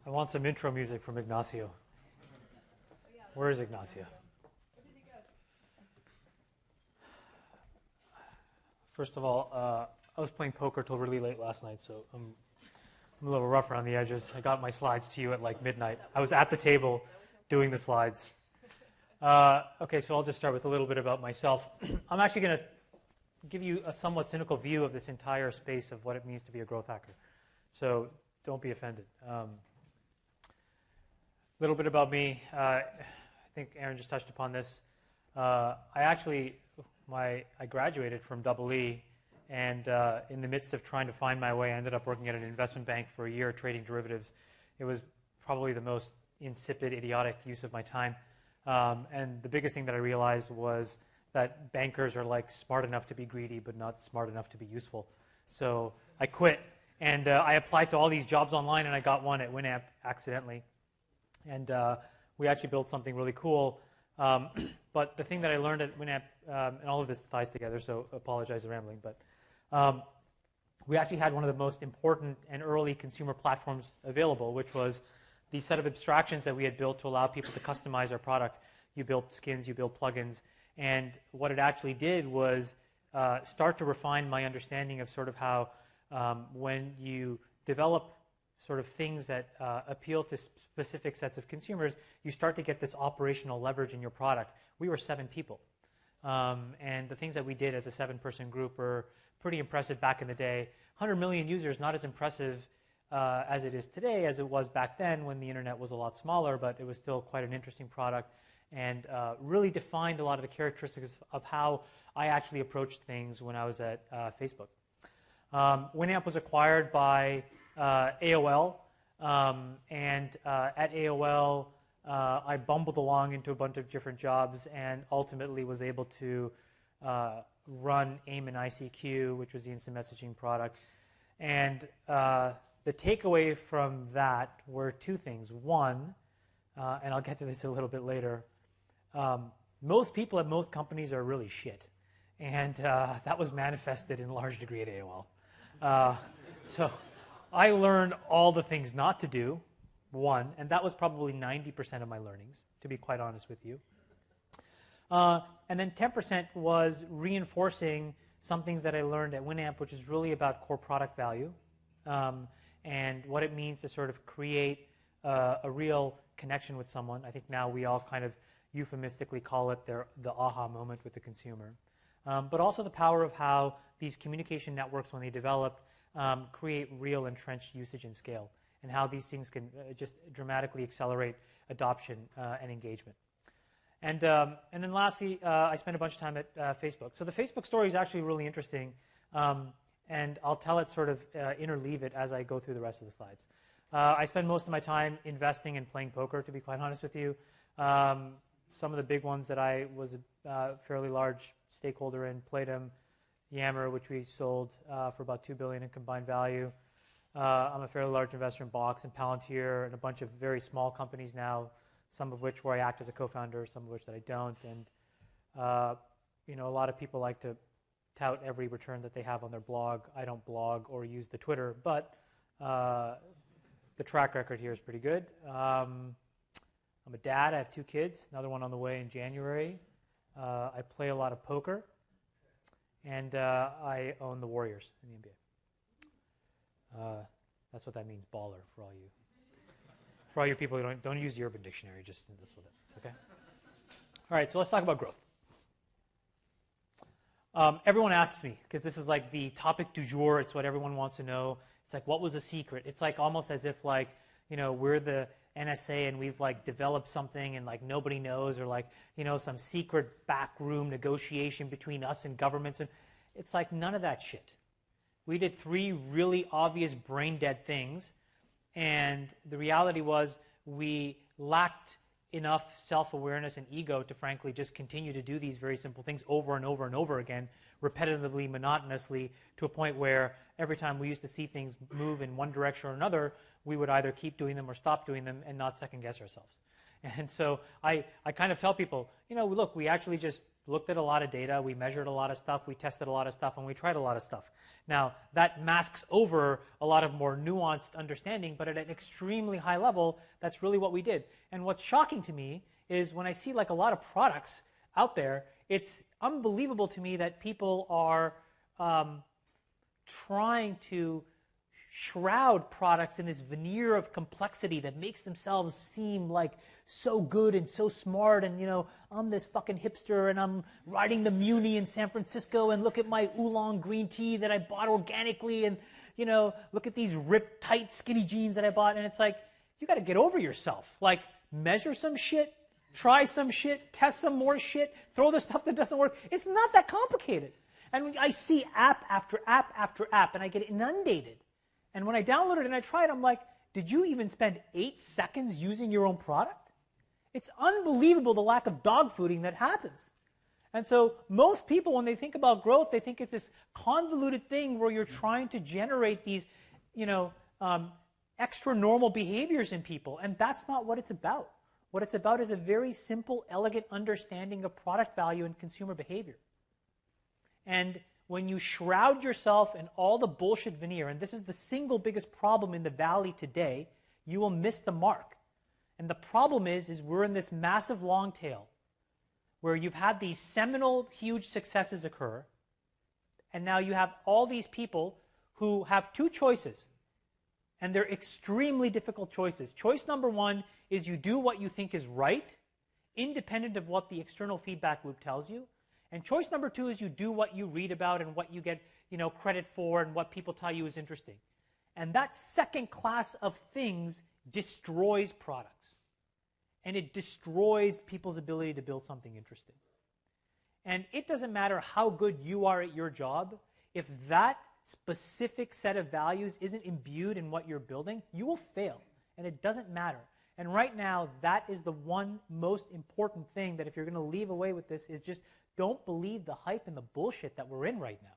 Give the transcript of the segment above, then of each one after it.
I want some intro music from Ignacio. Where is Ignacio? First of all, I was playing poker till really late last night, so I'm a little rough around the edges. I got my slides to you at like midnight. I was at the table doing the slides. Okay, so I'll just start with a little bit about myself. I'm actually going to give you a somewhat cynical view of this entire space of what it means to be a growth hacker. So don't be offended. A little bit about me. I think Aaron just touched upon this. I graduated from EE, and in the midst of trying to find my way, I ended up working at an investment bank for a year trading derivatives. It was probably the most insipid, idiotic use of my time. And the biggest thing that I realized was that bankers are like smart enough to be greedy, but not smart enough to be useful. So I quit, and I applied to all these jobs online, and I got one at Winamp accidentally. And we actually built something really cool. But the thing that I learned at Winamp, and all of this ties together, so apologize for rambling, but we actually had one of the most important and early consumer platforms available, which was the set of abstractions that we had built to allow people to customize our product. You built skins, you built plugins, and what it actually did was start to refine my understanding of sort of how when you develop sort of things that appeal to specific sets of consumers, you start to get this operational leverage in your product. We were 7 people. And the things that we did as a 7-person group were pretty impressive back in the day. 100 million users, not as impressive as it is today as it was back then when the internet was a lot smaller, but it was still quite an interesting product and really defined a lot of the characteristics of how I actually approached things when I was at Facebook. Winamp was acquired by AOL, and at AOL, I bumbled along into a bunch of different jobs and ultimately was able to run AIM and ICQ, which was the instant messaging product. And the takeaway from that were 2 things. One, and I'll get to this a little bit later, most people at most companies are really shit. And that was manifested in large degree at AOL. So I learned all the things not to do, one, and that was probably 90% of my learnings, to be quite honest with you. And then 10% was reinforcing some things that I learned at Winamp, which is really about core product value and what it means to sort of create a real connection with someone. I think now we all kind of euphemistically call it the aha moment with the consumer. But also the power of how these communication networks, when they develop, create real entrenched usage and scale, and how these things can just dramatically accelerate adoption and engagement. And then lastly, I spent a bunch of time at Facebook. So the Facebook story is actually really interesting, and I'll tell it sort of interleave it as I go through the rest of the slides. I spend most of my time investing and playing poker, to be quite honest with you. Some of the big ones that I was a fairly large stakeholder in, Playdom, Yammer, which we sold for about $2 billion in combined value. I'm a fairly large investor in Box and Palantir and a bunch of very small companies now, some of which where I act as a co-founder, some of which that I don't. And a lot of people like to tout every return that they have on their blog. I don't blog or use the Twitter, but the track record here is pretty good. I'm a dad. I have 2 kids, another one on the way in January. I play a lot of poker, and I own the Warriors in the NBA. That's what that means, baller, for all you people who don't use the Urban Dictionary, just this with it. It's okay? All right, so let's talk about growth. Everyone asks me, because this is like the topic du jour. It's what everyone wants to know. It's like, what was the secret? It's like almost as if like, we're the NSA and we've like developed something and like nobody knows, or like, some secret backroom negotiation between us and governments. And it's like none of that shit. We did 3 really obvious brain-dead things, and the reality was we lacked enough self-awareness and ego to frankly just continue to do these very simple things over and over and over again, repetitively, monotonously, to a point where every time we used to see things move in one direction or another, we would either keep doing them or stop doing them and not second-guess ourselves. And so I kind of tell people, look, we actually just looked at a lot of data, we measured a lot of stuff, we tested a lot of stuff, and we tried a lot of stuff. Now, that masks over a lot of more nuanced understanding, but at an extremely high level, that's really what we did. And what's shocking to me is when I see like a lot of products out there, it's unbelievable to me that people are trying to shroud products in this veneer of complexity that makes themselves seem like so good and so smart, and I'm this fucking hipster and I'm riding the Muni in San Francisco, and look at my oolong green tea that I bought organically, and look at these ripped tight skinny jeans that I bought. And it's like, you got to get over yourself. Like, measure some shit, try some shit, test some more shit, throw the stuff that doesn't work. It's not that complicated. And I see app after app after app, and I get inundated. And when I download it and I try it, I'm like, did you even spend 8 seconds using your own product? It's unbelievable the lack of dog fooding that happens. And so most people, when they think about growth, they think it's this convoluted thing where you're trying to generate these, extra normal behaviors in people. And that's not what it's about. What it's about is a very simple, elegant understanding of product value and consumer behavior. And when you shroud yourself in all the bullshit veneer, and this is the single biggest problem in the Valley today, you will miss the mark. And the problem is we're in this massive long tail where you've had these seminal, huge successes occur, and now you have all these people who have two choices, and they're extremely difficult choices. Choice number one is you do what you think is right, independent of what the external feedback loop tells you. And choice number two is you do what you read about and what you get, credit for and what people tell you is interesting. And that second class of things destroys products. And it destroys people's ability to build something interesting. And it doesn't matter how good you are at your job, if that specific set of values isn't imbued in what you're building, you will fail. And it doesn't matter. And right now, that is the one most important thing that if you're going to leave away with this is just don't believe the hype and the bullshit that we're in right now.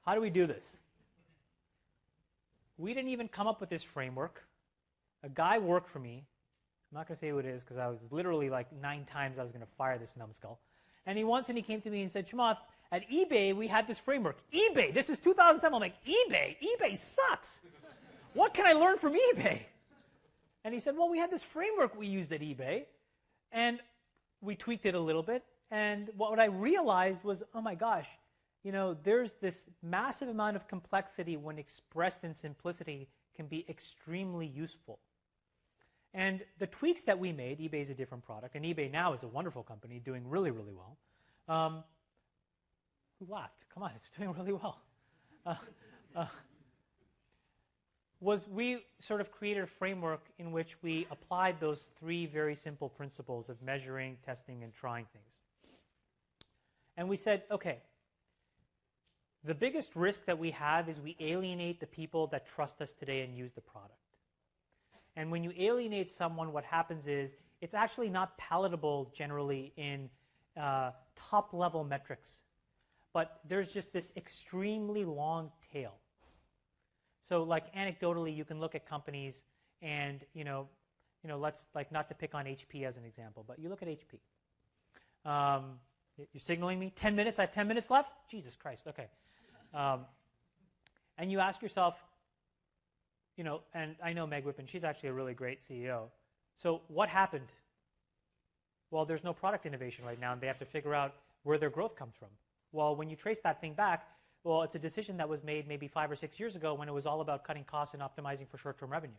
How do we do this? We didn't even come up with this framework. A guy worked for me. I'm not going to say who it is because I was literally like 9 times I was going to fire this numbskull. And he came to me and said, Chamath, at eBay, we had this framework. eBay, this is 2007. I'm like, eBay? eBay sucks. What can I learn from eBay? And he said, well, we had this framework we used at eBay. And we tweaked it a little bit. And what I realized was, oh my gosh, there's this massive amount of complexity when expressed in simplicity can be extremely useful. And the tweaks that we made, eBay is a different product, and eBay now is a wonderful company doing really, really well. Who laughed? Come on, it's doing really well. Was we sort of created a framework in which we applied those 3 very simple principles of measuring, testing, and trying things. And we said, okay, the biggest risk that we have is we alienate the people that trust us today and use the product. And when you alienate someone, what happens is it's actually not palatable generally in top-level metrics. But there's just this extremely long tail. So like anecdotally, you can look at companies and, let's like not to pick on HP as an example, but you look at HP. You're signaling me? 10 minutes? I have 10 minutes left? Jesus Christ, okay. And you ask yourself, and I know Meg Whippen, she's actually a really great CEO. So what happened? Well, there's no product innovation right now, and they have to figure out where their growth comes from. Well, when you trace that thing back, well, it's a decision that was made maybe 5 or 6 years ago when it was all about cutting costs and optimizing for short-term revenue.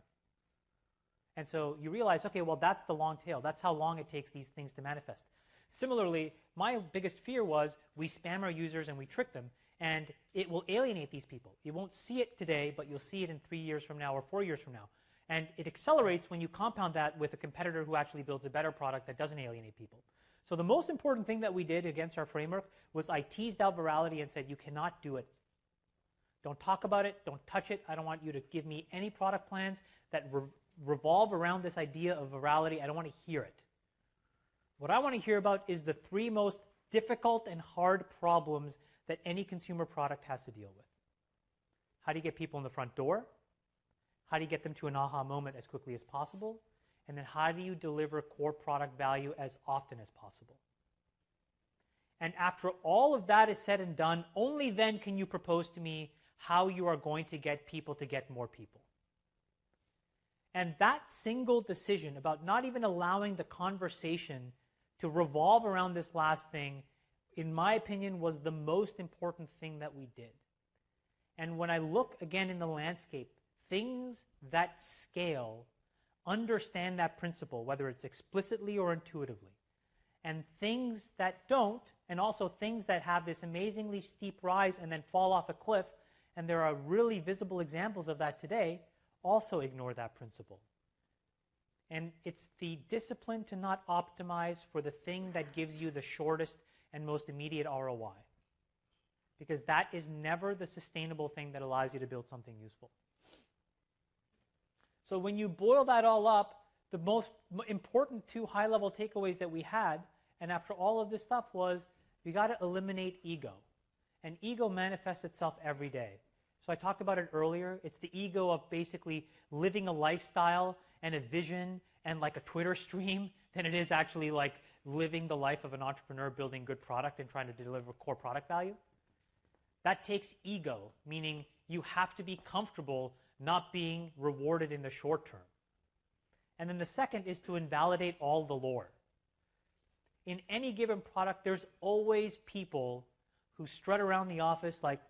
And so you realize, okay, well, that's the long tail. That's how long it takes these things to manifest. Similarly, my biggest fear was we spam our users and we trick them, and it will alienate these people. You won't see it today, but you'll see it in 3 years from now or 4 years from now. And it accelerates when you compound that with a competitor who actually builds a better product that doesn't alienate people. So the most important thing that we did against our framework was I teased out virality and said, you cannot do it. Don't talk about it. Don't touch it. I don't want you to give me any product plans that revolve around this idea of virality. I don't want to hear it. What I want to hear about is the 3 most difficult and hard problems that any consumer product has to deal with. How do you get people in the front door? How do you get them to an aha moment as quickly as possible? And then how do you deliver core product value as often as possible? And after all of that is said and done, only then can you propose to me how you are going to get people to get more people. And that single decision about not even allowing the conversation to revolve around this last thing, in my opinion, was the most important thing that we did. And when I look again in the landscape, things that scale understand that principle, whether it's explicitly or intuitively. And things that don't, and also things that have this amazingly steep rise and then fall off a cliff, and there are really visible examples of that today, also ignore that principle. And it's the discipline to not optimize for the thing that gives you the shortest and most immediate ROI. Because that is never the sustainable thing that allows you to build something useful. So when you boil that all up, the most important two high-level takeaways that we had, and after all of this stuff, was we got to eliminate ego. And ego manifests itself every day. So I talked about it earlier. It's the ego of basically living a lifestyle and a vision and like a Twitter stream than it is actually like living the life of an entrepreneur building good product and trying to deliver core product value. That takes ego, meaning you have to be comfortable not being rewarded in the short term. And then the second is to invalidate all the lore. In any given product, there's always people who strut around the office like,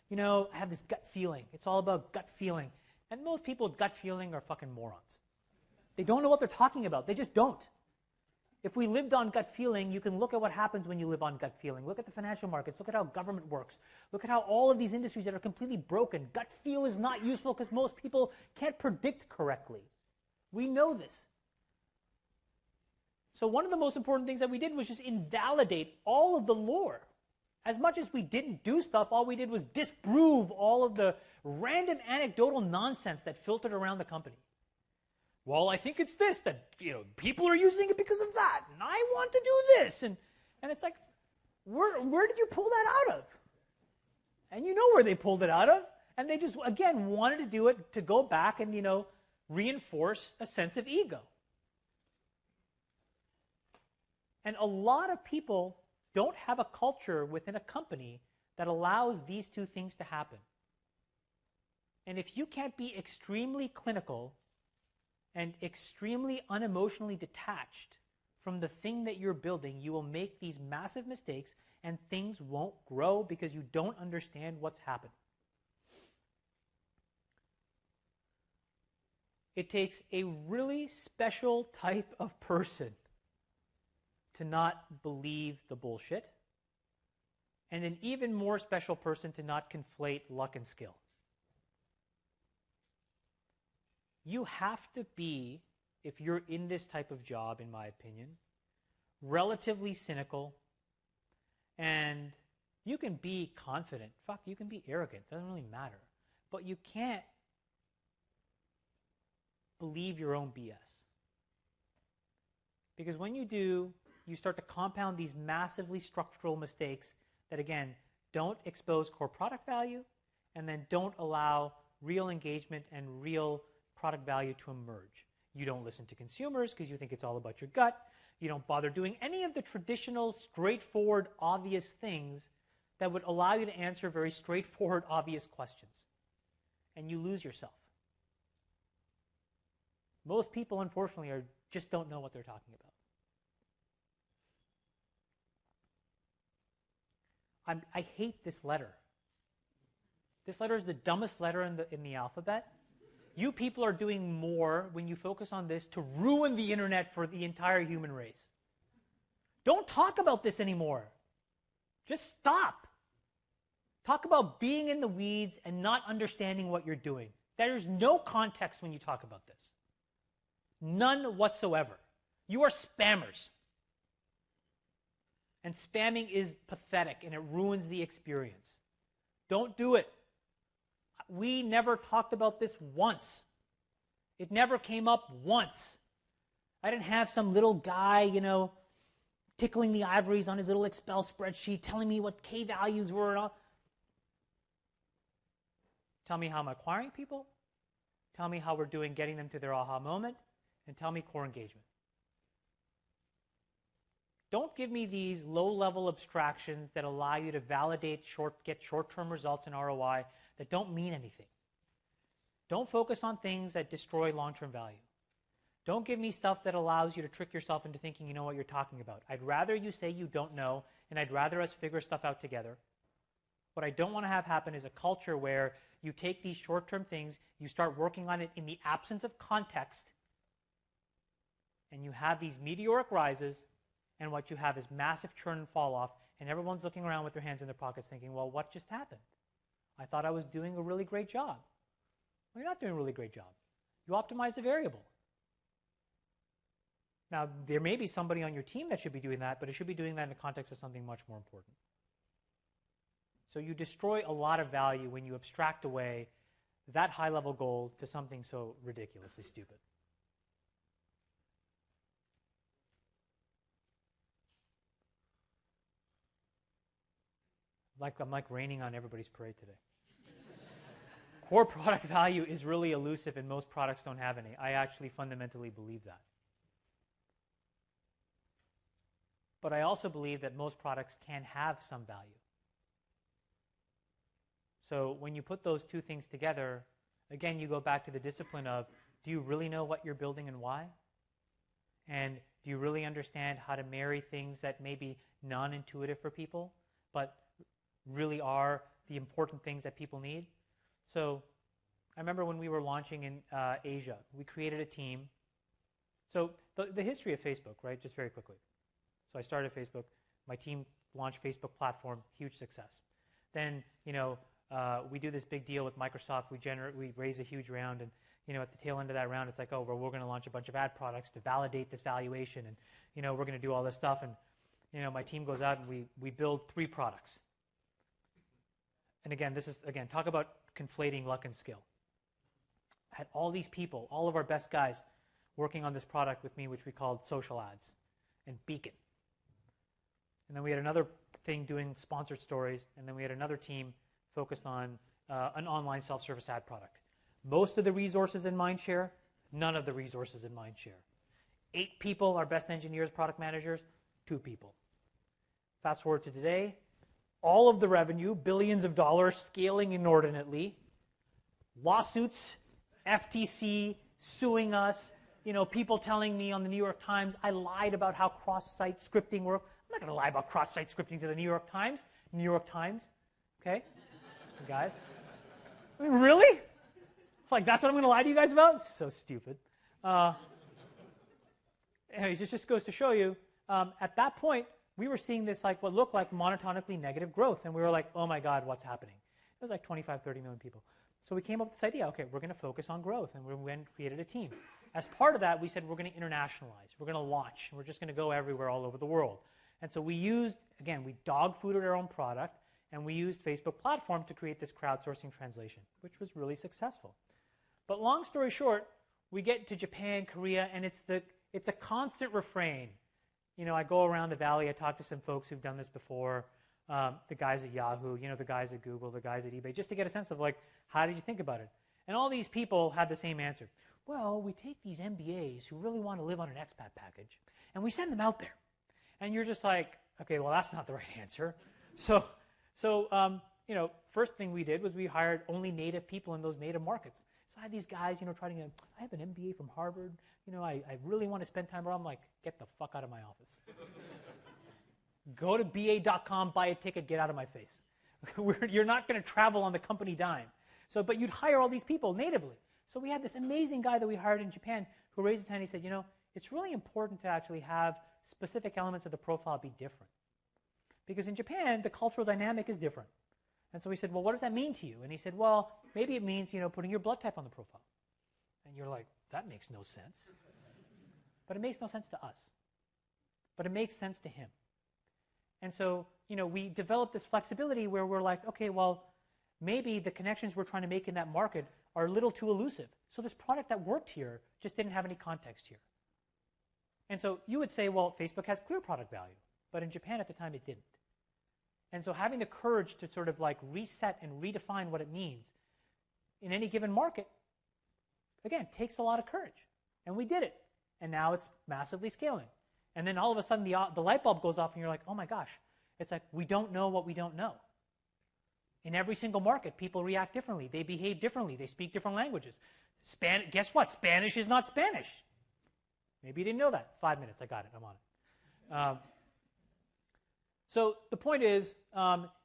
you know, I have this gut feeling. It's all about gut feeling. And most people with gut feeling are fucking morons. They don't know what they're talking about. They just don't. If we lived on gut feeling, you can look at what happens when you live on gut feeling. Look at the financial markets. Look at how government works. Look at how all of these industries that are completely broken. Gut feel is not useful because most people can't predict correctly. We know this. So one of the most important things that we did was just invalidate all of the lore. As much as we didn't do stuff, all we did was disprove all of the random anecdotal nonsense that filtered around the company. Well, I think it's this, that people are using it because of that, and I want to do this. And it's like, where did you pull that out of? And you know where they pulled it out of. And they just, again, wanted to do it to go back and, reinforce a sense of ego. And a lot of people don't have a culture within a company that allows these two things to happen. And if you can't be extremely clinical and extremely unemotionally detached from the thing that you're building, you will make these massive mistakes and things won't grow because you don't understand what's happened. It takes a really special type of person to not believe the bullshit, and an even more special person to not conflate luck and skill. You have to be, if you're in this type of job, in my opinion, relatively cynical, and you can be confident. Fuck, you can be arrogant. It doesn't really matter. But you can't believe your own BS. Because when you do, you start to compound these massively structural mistakes that, again, don't expose core product value and then don't allow real engagement and real product value to emerge. You don't listen to consumers because you think it's all about your gut. You don't bother doing any of the traditional, straightforward, obvious things that would allow you to answer very straightforward, obvious questions. And you lose yourself. Most people, unfortunately, just don't know what they're talking about. I hate this letter. This letter is the dumbest letter in the alphabet. You people are doing more when you focus on this to ruin the internet for the entire human race. Don't talk about this anymore. Just stop. Talk about being in the weeds and not understanding what you're doing. There's no context when you talk about this. None whatsoever. You are spammers. And spamming is pathetic and it ruins the experience. Don't do it. We never talked about this once. It never came up once. I didn't have some little guy, tickling the ivories on his little Excel spreadsheet, telling me what K values were and all. Tell me how I'm acquiring people. tell me how we're doing getting them to their aha moment, and tell me core engagement. Don't give me these low-level abstractions that allow you to validate, get short-term results in ROI that don't mean anything. Don't focus on things that destroy long-term value. Don't give me stuff that allows you to trick yourself into thinking you know what you're talking about. I'd rather you say you don't know, and I'd rather us figure stuff out together. What I don't want to have happen is a culture where you take these short-term things, you start working on it in the absence of context, and you have these meteoric rises, and what you have is massive churn and fall off, and everyone's looking around with their hands in their pockets thinking, well, what just happened? I thought I was doing a really great job. Well, you're not doing a really great job. You optimize a variable. Now, there may be somebody on your team that should be doing that, but it should be doing that in the context of something much more important. So you destroy a lot of value when you abstract away that high-level goal to something so ridiculously stupid. I'm like raining on everybody's parade today. Core product value is really elusive, and most products don't have any. I actually fundamentally believe that. But I also believe that most products can have some value. So when you put those two things together, again, you go back to the discipline of, do you really know what you're building and why? And do you really understand how to marry things that may be non-intuitive for people, but really are the important things that people need? So I remember when we were launching in Asia, we created a team. So the history of Facebook, right, just very quickly. So I started Facebook. My team launched Facebook platform, huge success. Then, we do this big deal with Microsoft. We raise a huge round, and at the tail end of that round, it's like, oh, well, we're going to launch a bunch of ad products to validate this valuation, and we're going to do all this stuff. And my team goes out and we build 3 products. And again, talk about conflating luck and skill. I had all these people, all of our best guys, working on this product with me, which we called social ads and Beacon. And then we had another thing doing sponsored stories, and then we had another team focused on an online self-service ad product. Most of the resources in Mindshare, none of the resources in Mindshare. 8 people, our best engineers, product managers, 2 people. Fast forward to today, all of the revenue, billions of dollars, scaling inordinately, lawsuits, FTC suing us, people telling me on the New York Times I lied about how cross-site scripting worked. I'm not going to lie about cross-site scripting to the New York Times. New York Times, okay? You guys? I mean, really? Like, that's what I'm going to lie to you guys about? So stupid. Anyways, it just goes to show you, at that point, we were seeing this what looked like monotonically negative growth, and we were like, oh my God, what's happening? It was like 25, 30 million people. So we came up with this idea, okay, we're going to focus on growth, and we went and created a team. As part of that, we said we're going to internationalize. We're going to launch. We're just going to go everywhere all over the world. And so we dog-fooded our own product, and we used Facebook platform to create this crowdsourcing translation, which was really successful. But long story short, we get to Japan, Korea, and it's a constant refrain. I go around the valley, I talk to some folks who've done this before, the guys at Yahoo, the guys at Google, the guys at eBay, just to get a sense of how did you think about it? And all these people had the same answer. Well, we take these MBAs who really want to live on an expat package, and we send them out there. And you're just like, okay, well, that's not the right answer. So first thing we did was we hired only native people in those native markets. So I had these guys, trying to, I have an MBA from Harvard. I really want to spend time where I'm like, get the fuck out of my office. Go to ba.com, buy a ticket, get out of my face. You're not going to travel on the company dime. But you'd hire all these people natively. So we had this amazing guy that we hired in Japan who raised his hand and he said, it's really important to actually have specific elements of the profile be different. Because in Japan, the cultural dynamic is different. And so we said, well, what does that mean to you? And he said, well, maybe it means, putting your blood type on the profile. And you're like, that makes no sense. But it makes no sense to us. But it makes sense to him. And so, we developed this flexibility where we're like, okay, well, maybe the connections we're trying to make in that market are a little too elusive. So this product that worked here just didn't have any context here. And so you would say, well, Facebook has clear product value. But in Japan at the time, it didn't. And so having the courage to sort of reset and redefine what it means in any given market again, takes a lot of courage. And we did it. And now it's massively scaling. And then all of a sudden the light bulb goes off and you're like, oh my gosh. It's like we don't know what we don't know. In every single market, people react differently. They behave differently. They speak different languages. Guess what? Spanish is not Spanish. Maybe you didn't know that. 5 minutes. I got it. I'm on it. So the point is,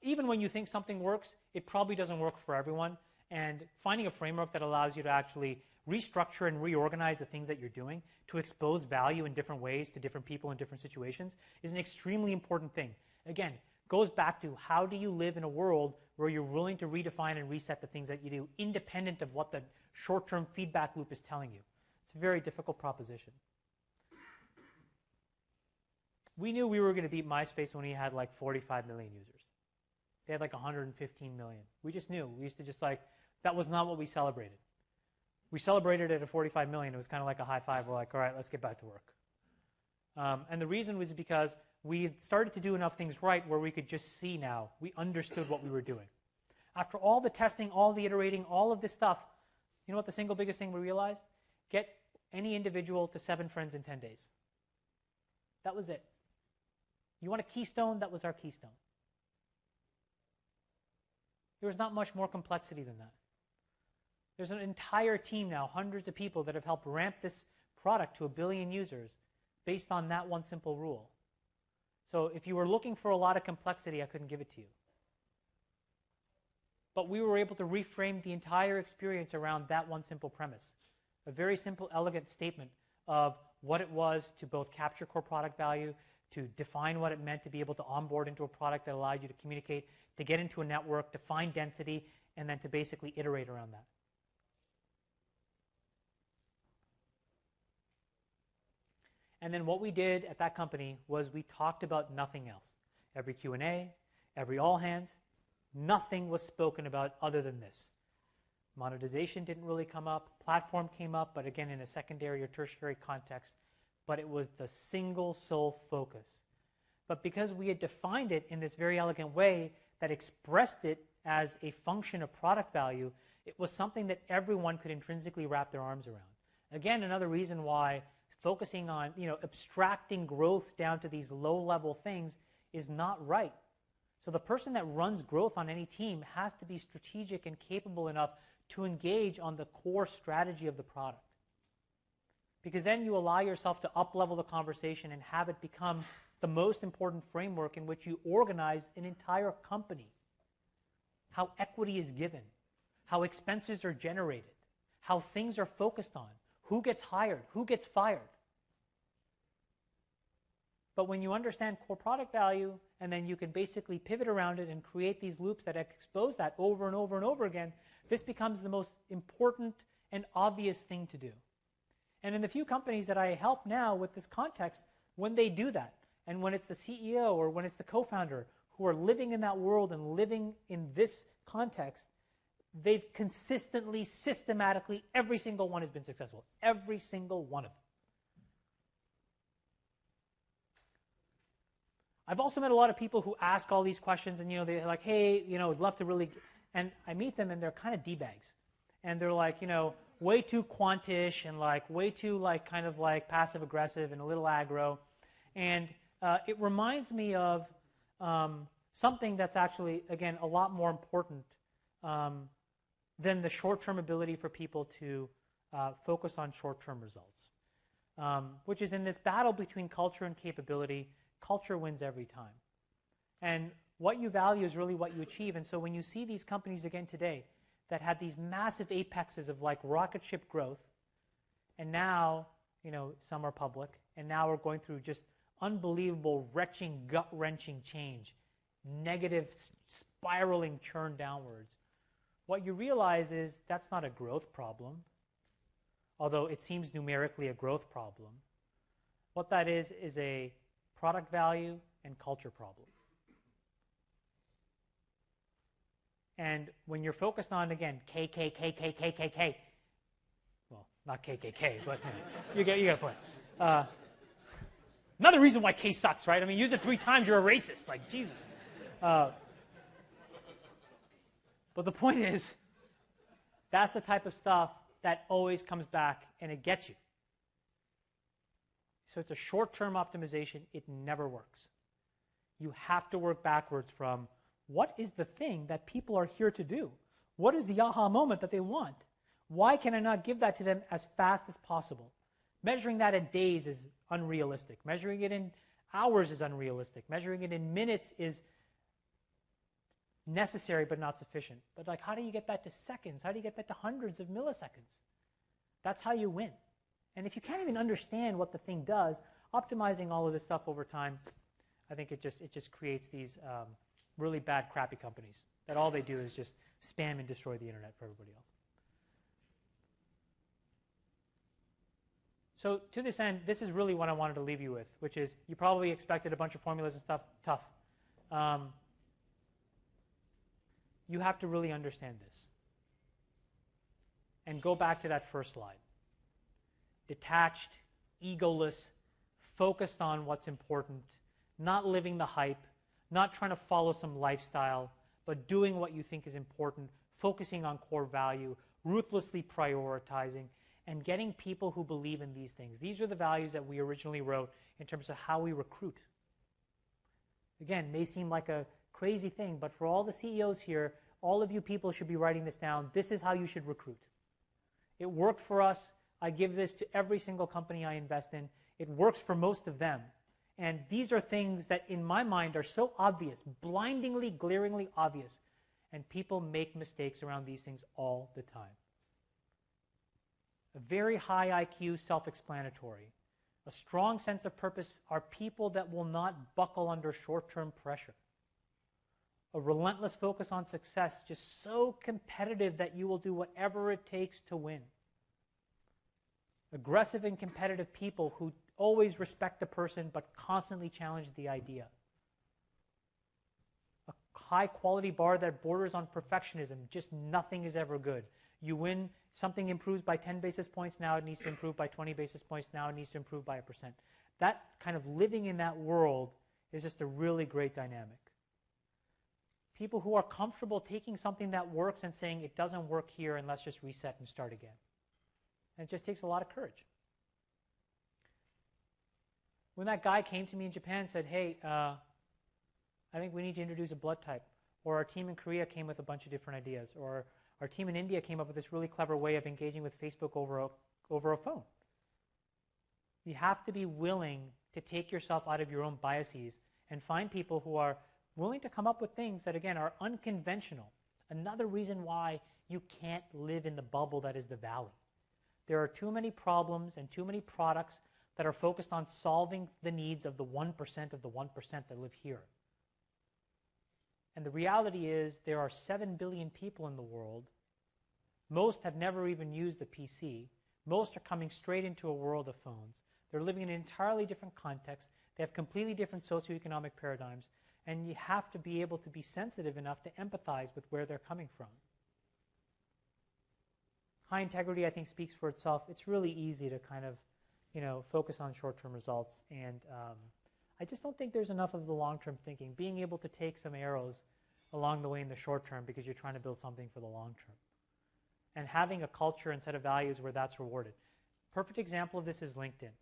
even when you think something works, it probably doesn't work for everyone. And finding a framework that allows you to actually restructure and reorganize the things that you're doing to expose value in different ways to different people in different situations is an extremely important thing. Again, goes back to how do you live in a world where you're willing to redefine and reset the things that you do independent of what the short-term feedback loop is telling you. It's a very difficult proposition. We knew we were going to beat MySpace when we had like 45 million users. They had like 115 million. We just knew. We used to just like, that was not what we celebrated. We celebrated it at 45 million. It was kind of like a high five. We're like, all right, let's get back to work. And the reason was because we had started to do enough things right where we could just see now. We understood what we were doing. After all the testing, all the iterating, all of this stuff, you know what the single biggest thing we realized? Get any individual to 7 friends in 10 days. That was it. You want a keystone? That was our keystone. There was not much more complexity than that. There's an entire team now, hundreds of people that have helped ramp this product to 1 billion users based on that one simple rule. So if you were looking for a lot of complexity, I couldn't give it to you. But we were able to reframe the entire experience around that one simple premise. A very simple, elegant statement of what it was to both capture core product value, to define what it meant to be able to onboard into a product that allowed you to communicate, to get into a network, to find density, and then to basically iterate around that. And then what we did at that company was we talked about nothing else. Every Q&A, every all hands, nothing was spoken about other than this. Monetization didn't really come up. Platform came up, but again in a secondary or tertiary context. But it was the single sole focus. But because we had defined it in this very elegant way that expressed it as a function of product value, it was something that everyone could intrinsically wrap their arms around. Again, another reason why focusing on, abstracting growth down to these low-level things is not right. So the person that runs growth on any team has to be strategic and capable enough to engage on the core strategy of the product. Because then you allow yourself to up-level the conversation and have it become the most important framework in which you organize an entire company. How equity is given, how expenses are generated, how things are focused on, who gets hired, who gets fired. But when you understand core product value, and then you can basically pivot around it and create these loops that expose that over and over and over again, this becomes the most important and obvious thing to do. And in the few companies that I help now with this context, when they do that, and when it's the CEO or when it's the co-founder who are living in that world and living in this context, they've consistently, systematically, every single one has been successful. Every single one of them. I've also met a lot of people who ask all these questions and, they're like, hey, I'd love to really, and I meet them and they're kind of D-bags. And they're like, way too quantish and like way too like kind of like passive aggressive and a little aggro. And it reminds me of something that's actually, again, a lot more important than the short-term ability for people to focus on short-term results, which is in this battle between culture and capability, culture wins every time. And what you value is really what you achieve. And so when you see these companies again today that had these massive apexes of like rocket ship growth, and now, some are public, and now we're going through just unbelievable, retching, gut-wrenching change, negative, spiraling churn downwards. What you realize is that's not a growth problem, although it seems numerically a growth problem. What that is a product value and culture problem. And when you're focused on, again, KKKKKKK, well, not KKK, but you get a point. Another reason why K sucks, right? I mean, use it 3 times, you're a racist. Like, Jesus. But the point is, that's the type of stuff that always comes back and it gets you. So it's a short-term optimization. It never works. You have to work backwards from what is the thing that people are here to do? What is the aha moment that they want? Why can I not give that to them as fast as possible? Measuring that in days is unrealistic. Measuring it in hours is unrealistic. Measuring it in minutes is necessary but not sufficient. But like, how do you get that to seconds? How do you get that to hundreds of milliseconds? That's how you win. And if you can't even understand what the thing does, optimizing all of this stuff over time, I think it just creates these really bad, crappy companies that all they do is just spam and destroy the internet for everybody else. So to this end, this is really what I wanted to leave you with, which is you probably expected a bunch of formulas and stuff. Tough. You have to really understand this. And go back to that first slide. Detached, egoless, focused on what's important, not living the hype, not trying to follow some lifestyle, but doing what you think is important, focusing on core value, ruthlessly prioritizing, and getting people who believe in these things. These are the values that we originally wrote in terms of how we recruit. Again, may seem like a crazy thing, but for all the CEOs here, all of you people should be writing this down. This is how you should recruit. It worked for us. I give this to every single company I invest in. It works for most of them. And these are things that, in my mind, are so obvious, blindingly, glaringly obvious. And people make mistakes around these things all the time. A very high IQ, self-explanatory. A strong sense of purpose are people that will not buckle under short-term pressure. A relentless focus on success, just so competitive that you will do whatever it takes to win. Aggressive and competitive people who always respect the person but constantly challenge the idea. A high-quality bar that borders on perfectionism. Just nothing is ever good. You win, something improves by 10 basis points, now it needs to improve by 20 basis points, now it needs to improve by 1%. That kind of living in that world is just a really great dynamic. People who are comfortable taking something that works and saying it doesn't work here and let's just reset and start again. And it just takes a lot of courage. When that guy came to me in Japan and said, hey, I think we need to introduce a blood type, or our team in Korea came with a bunch of different ideas, or our team in India came up with this really clever way of engaging with Facebook over a phone. You have to be willing to take yourself out of your own biases and find people who are willing to come up with things that, again, are unconventional. Another reason why you can't live in the bubble that is the valley. There are too many problems and too many products that are focused on solving the needs of the 1% of the 1% that live here. And the reality is there are 7 billion people in the world. Most have never even used a PC. Most are coming straight into a world of phones. They're living in an entirely different context. They have completely different socioeconomic paradigms. And you have to be able to be sensitive enough to empathize with where they're coming from. High integrity, I think, speaks for itself. It's really easy to kind of, focus on short-term results. And I just don't think there's enough of the long-term thinking. Being able to take some arrows along the way in the short term because you're trying to build something for the long term. And having a culture and set of values where that's rewarded. Perfect example of this is LinkedIn.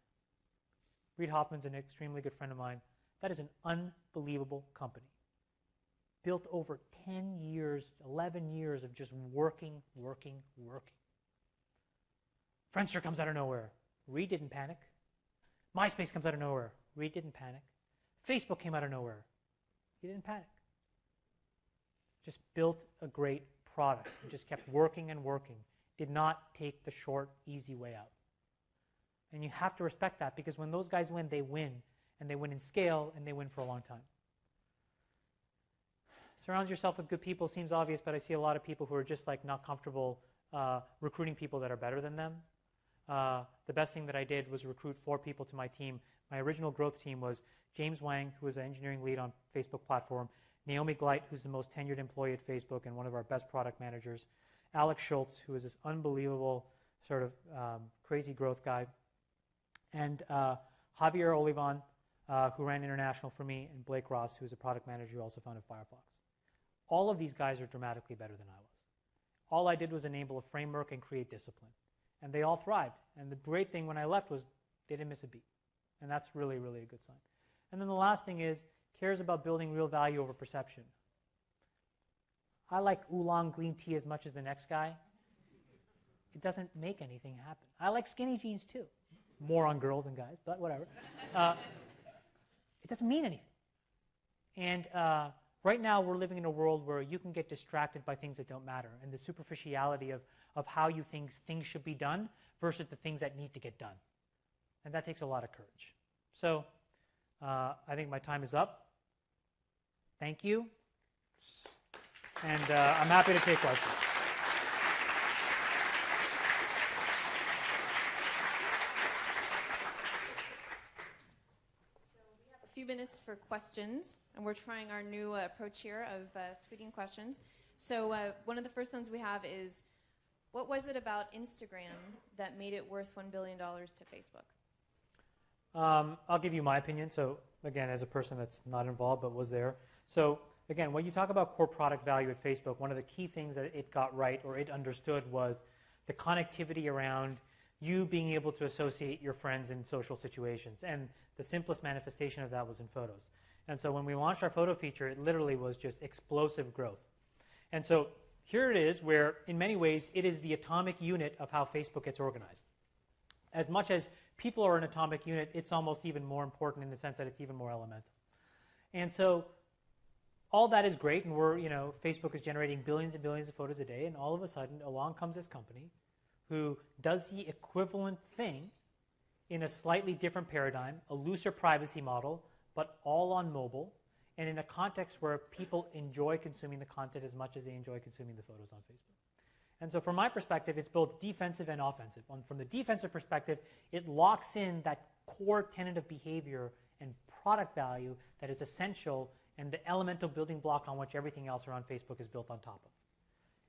Reid Hoffman's an extremely good friend of mine. That is an unbelievable company. Built over 10 years, 11 years of just working. Friendster comes out of nowhere. Reid didn't panic. MySpace comes out of nowhere. Reid didn't panic. Facebook came out of nowhere. He didn't panic. Just built a great product. He just kept working and working. Did not take the short, easy way out. And you have to respect that because when those guys win, they win. And they win in scale, and they win for a long time. Surround yourself with good people seems obvious, but I see a lot of people who are just not comfortable recruiting people that are better than them. The best thing that I did was recruit 4 people to my team. My original growth team was James Wang, who was an engineering lead on Facebook platform, Naomi Gleit, who's the most tenured employee at Facebook and one of our best product managers, Alex Schultz, who is this unbelievable sort of crazy growth guy, and Javier Olivan, who ran international for me, and Blake Ross, who is a product manager who also founded Firefox. All of these guys are dramatically better than I was. All I did was enable a framework and create discipline. and they all thrived. And the great thing when I left was they didn't miss a beat. And that's really, really a good sign. And then the last thing is, cares about building real value over perception. I like oolong green tea as much as the next guy. It doesn't make anything happen. I like skinny jeans too. More on girls and guys, but whatever. It doesn't mean anything. And right now we're living in a world where you can get distracted by things that don't matter and the superficiality of how you think things should be done versus the things that need to get done. And that takes a lot of courage. So I think my time is up. Thank you. And I'm happy to take questions. A few minutes for questions, and we're trying our new approach here of tweeting questions. So one of the first ones we have is, what was it about Instagram that made it worth $1 billion to Facebook? I'll give you my opinion. So again, as a person that's not involved but was there. So again, when you talk about core product value at Facebook, one of the key things that it got right or it understood was the connectivity around you being able to associate your friends in social situations. And the simplest manifestation of that was in photos. And so when we launched our photo feature, it literally was just explosive growth. And so here it is where, in many ways, it is the atomic unit of how Facebook gets organized. As much as people are an atomic unit, it's almost even more important in the sense that it's even more elemental. And so all that is great, and Facebook is generating billions and billions of photos a day, and all of a sudden, along comes this company who does the equivalent thing in a slightly different paradigm, a looser privacy model, but all on mobile, and in a context where people enjoy consuming the content as much as they enjoy consuming the photos on Facebook. And so from my perspective, it's both defensive and offensive. From the defensive perspective, it locks in that core tenet of behavior and product value that is essential and the elemental building block on which everything else around Facebook is built on top of.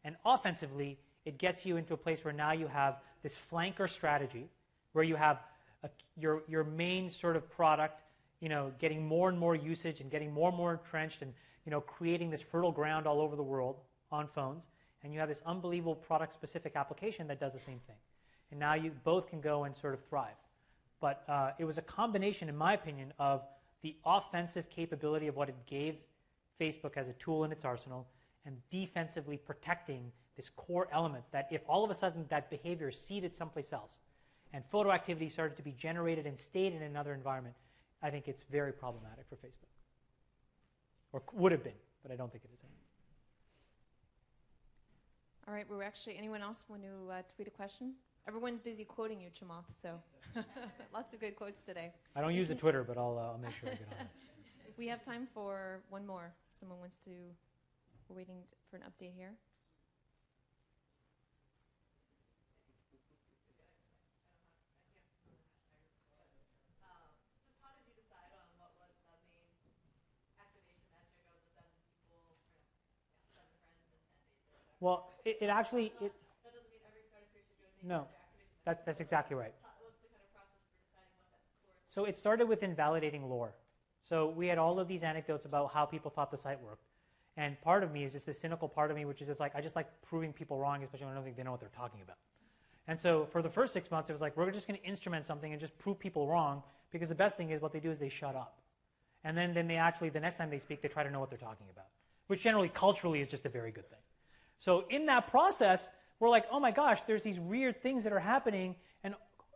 And offensively, it gets you into a place where now you have this flanker strategy where you have your main sort of product, getting more and more usage and getting more and more entrenched and, creating this fertile ground all over the world on phones. And you have this unbelievable product-specific application that does the same thing. And now you both can go and sort of thrive. But it was a combination, in my opinion, of the offensive capability of what it gave Facebook as a tool in its arsenal and defensively protecting this core element that if all of a sudden that behavior is seeded someplace else and photo activity started to be generated and stayed in another environment, I think it's very problematic for Facebook. Or would have been, but I don't think it is anymore. All right, anyone else want to tweet a question? Everyone's busy quoting you, Chamath, so lots of good quotes today. I don't use the Twitter, but I'll make sure I get on it. We have time for one more. Someone wants to, we're waiting for an update here. Just how did you decide on what was the main activation metric of the 7 people, 7 friends in 10 days? Well, it actually... That doesn't mean every startup should do a No, that's exactly right. What's the kind of process for deciding what that core is? So it started with invalidating lore. So we had all of these anecdotes about how people thought the site worked. And part of me is just a cynical part of me, which is just like, I just like proving people wrong, especially when I don't think they know what they're talking about. And so for the first 6 months, it was like, we're just going to instrument something and just prove people wrong, because the best thing is what they do is they shut up. And then they actually, the next time they speak, they try to know what they're talking about, which generally culturally is just a very good thing. So in that process, we're like, oh my gosh, there's these weird things that are happening, and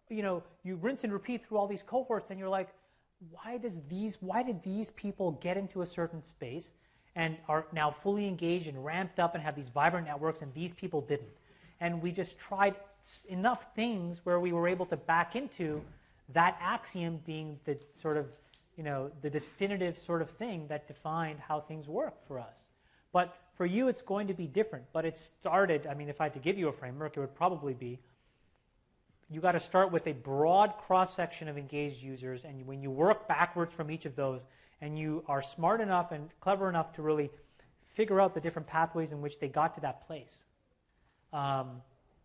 you rinse and repeat through all these cohorts, and you're like, why did these people get into a certain space and are now fully engaged and ramped up and have these vibrant networks, and these people didn't? And we just tried enough things where we were able to back into that axiom being the sort of, the definitive sort of thing that defined how things work for us. But for you, it's going to be different. But it started, if I had to give you a framework, it would probably be, you got to start with a broad cross-section of engaged users, and when you work backwards from each of those, and you are smart enough and clever enough to really figure out the different pathways in which they got to that place,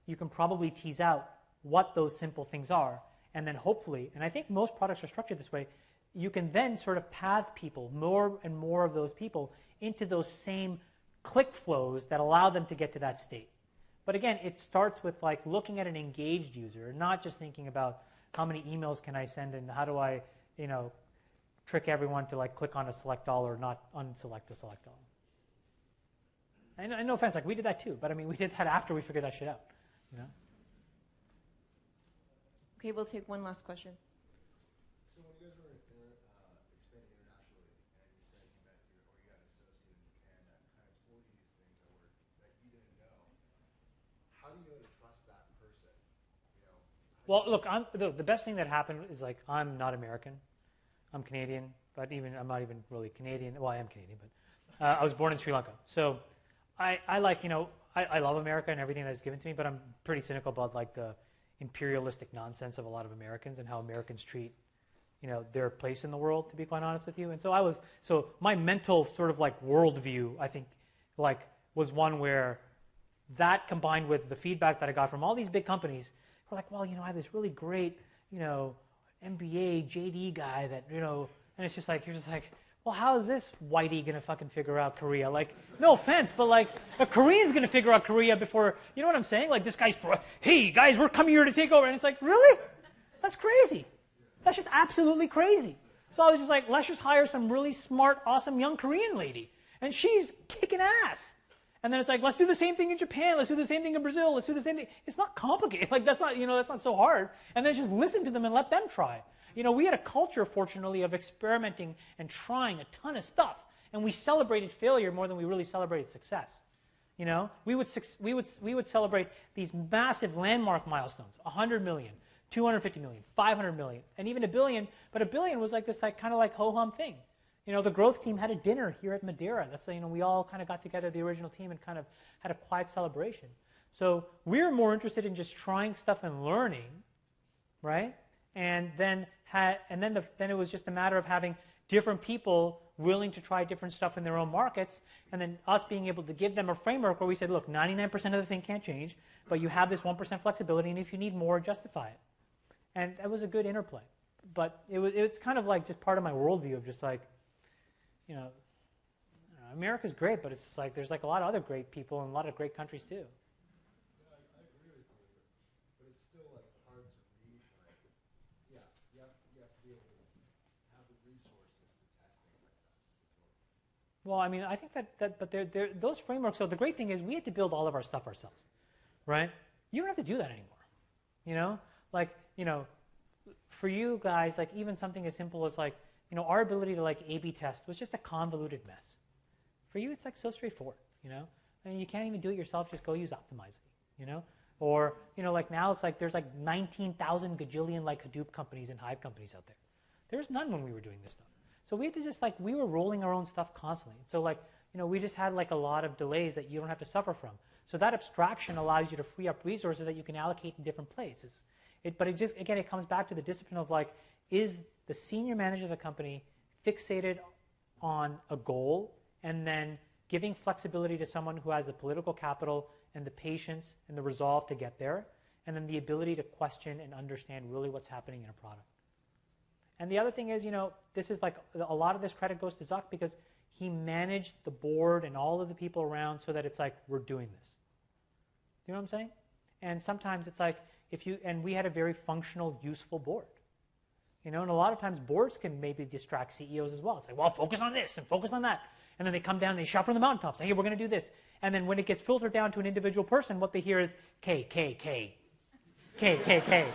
you can probably tease out what those simple things are, and then hopefully, and I think most products are structured this way, you can then sort of path people, more and more of those people, into those same click flows that allow them to get to that state. But again, it starts with like looking at an engaged user, not just thinking about how many emails can I send and how do I, trick everyone to like click on a select all or not unselect a select all. And no offense, like we did that too, but I mean we did that after we figured that shit out. Okay, we'll take one last question. So when you guys were expanding internationally, and you said you met you got an associate in Japan that kind of told you these things that you didn't know, how do you know to trust that person? Well, look, the best thing that happened is like I'm not American, I'm Canadian, but I'm not even really Canadian. Well, I am Canadian, but I was born in Sri Lanka, so I like I love America and everything that's given to me, but I'm pretty cynical about like the imperialistic nonsense of a lot of Americans and how Americans treat, their place in the world, to be quite honest with you. And so my mental sort of like worldview, I think, like was one where that combined with the feedback that I got from all these big companies, were like, well, I have this really great, MBA, JD guy that, and it's just like, you're just like, well, how is this whitey going to fucking figure out Korea? Like, no offense, but like, a Korean's going to figure out Korea before, you know what I'm saying? Like, this guy's, hey, guys, we're coming here to take over. And it's like, really? That's crazy. That's just absolutely crazy. So I was just like, let's just hire some really smart, awesome young Korean lady. And she's kicking ass. And then it's like, let's do the same thing in Japan. Let's do the same thing in Brazil. Let's do the same thing. It's not complicated. Like, that's not so hard. And then just listen to them and let them try. We had a culture, fortunately, of experimenting and trying a ton of stuff, and we celebrated failure more than we really celebrated success. We would celebrate these massive landmark milestones: 100 million, 250 million, 500 million, and even $1 billion. But $1 billion was like this, like kind of like ho hum thing. The growth team had a dinner here at Madeira. That's we all kind of got together, the original team, and kind of had a quiet celebration. So we're more interested in just trying stuff and learning, right? And then it was just a matter of having different people willing to try different stuff in their own markets, and then us being able to give them a framework where we said, look, 99% of the thing can't change, but you have this 1% flexibility, and if you need more, justify it. And that was a good interplay. But it's kind of like just part of my worldview of just like, America's great, but it's just like there's like a lot of other great people and a lot of great countries too. I agree with you, but it's still like hard to read. Like, you have to be able to have the resources to test things like that. Well, I mean, I think but those frameworks. So the great thing is we had to build all of our stuff ourselves, right? You don't have to do that anymore. For you guys, like even something as simple as like, our ability to like A/B test was just a convoluted mess. For you, it's like so straightforward. And you can't even do it yourself. Just go use Optimizely. Or like now it's like there's like 19,000 gajillion like Hadoop companies and Hive companies out there. There's none when we were doing this stuff. So we had to just like we were rolling our own stuff constantly. So like we just had like a lot of delays that you don't have to suffer from. So that abstraction allows you to free up resources that you can allocate in different places. But it just again it comes back to the discipline of like, is the senior manager of the company fixated on a goal and then giving flexibility to someone who has the political capital and the patience and the resolve to get there, and then the ability to question and understand really what's happening in a product. And the other thing is, this is like a lot of this credit goes to Zuck because he managed the board and all of the people around so that it's like, we're doing this. Do you know what I'm saying? And sometimes it's like, and we had a very functional, useful board. And a lot of times boards can maybe distract CEOs as well. It's like, well, focus on this and focus on that. And then they come down and they shout from the mountaintops, say, hey, we're going to do this. And then when it gets filtered down to an individual person, what they hear is K, K, K, K, K, K.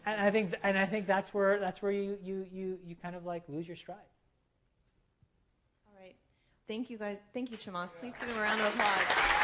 And I think that's where you kind of like lose your stride. All right. Thank you guys. Thank you, Chamath. Please give him a round of applause.